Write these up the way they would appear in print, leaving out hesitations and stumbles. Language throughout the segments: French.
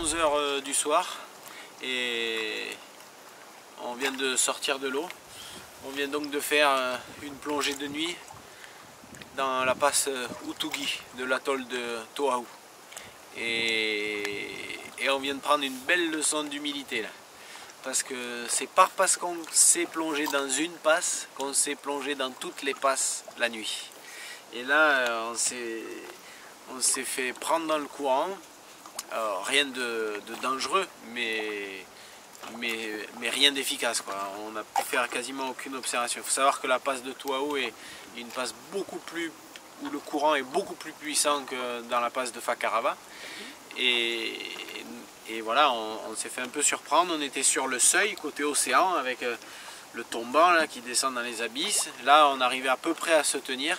11 h du soir et on vient de sortir de l'eau. On vient donc de faire une plongée de nuit dans la passe Utugi de l'atoll de Toahu. Et on vient de prendre une belle leçon d'humilité là. Parce que c'est pas parce qu'on s'est plongé dans une passe qu'on s'est plongé dans toutes les passes la nuit. Et là, on s'est fait prendre dans le courant. Alors, rien de dangereux, mais rien d'efficace, quoi. On n'a pu faire quasiment aucune observation. Il faut savoir que la passe de Toahu est une passe beaucoup plus, où le courant est beaucoup plus puissant que dans la passe de Fakarava. Et voilà, on s'est fait un peu surprendre. On était sur le seuil côté océan avec le tombant là, qui descend dans les abysses. Là, on arrivait à peu près à se tenir.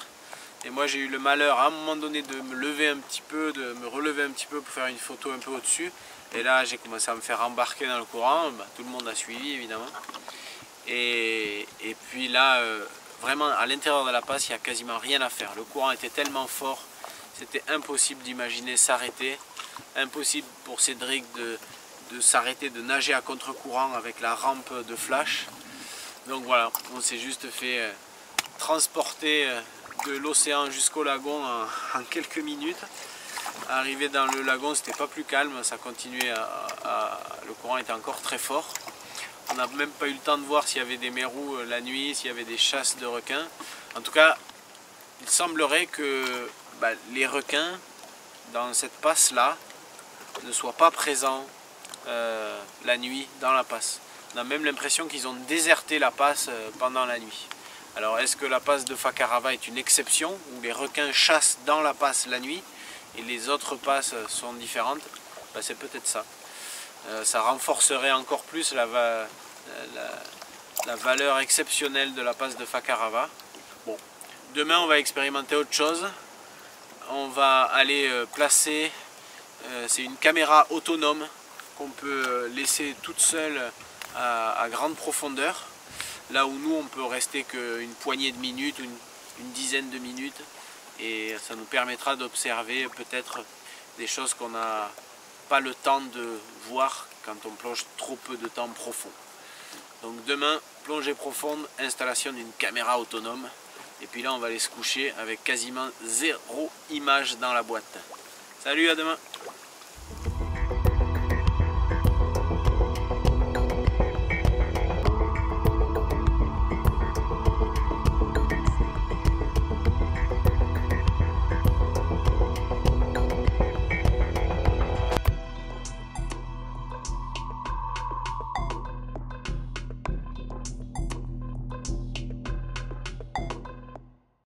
Et moi, j'ai eu le malheur à un moment donné de me lever un petit peu, de me relever un petit peu pour faire une photo un peu au-dessus. Et là, j'ai commencé à me faire embarquer dans le courant. Bah, tout le monde a suivi, évidemment. Et puis là, vraiment, à l'intérieur de la passe, il n'y a quasiment rien à faire. Le courant était tellement fort, c'était impossible d'imaginer s'arrêter. Impossible pour Cédric de s'arrêter, de nager à contre-courant avec la rampe de flash. Donc voilà, on s'est juste fait transporter de l'océan jusqu'au lagon en quelques minutes. Arrivé dans le lagon, c'était pas plus calme, ça continuait le courant était encore très fort. On n'a même pas eu le temps de voir s'il y avait des mérous la nuit, s'il y avait des chasses de requins. En tout cas, il semblerait que les requins dans cette passe là ne soient pas présents la nuit dans la passe. On a même l'impression qu'ils ont déserté la passe pendant la nuit. Alors est-ce que la passe de Fakarava est une exception où les requins chassent dans la passe la nuit et les autres passes sont différentes? C'est peut-être ça. Ça renforcerait encore plus la valeur exceptionnelle de la passe de Fakarava. Bon, demain on va expérimenter autre chose. On va aller placer, c'est une caméra autonome qu'on peut laisser toute seule à grande profondeur. Là où nous on peut rester qu'une poignée de minutes, une dizaine de minutes. Et ça nous permettra d'observer peut-être des choses qu'on n'a pas le temps de voir quand on plonge trop peu de temps profond. Donc demain, plongée profonde, installation d'une caméra autonome. Et puis là, on va aller se coucher avec quasiment 0 image dans la boîte. Salut, à demain!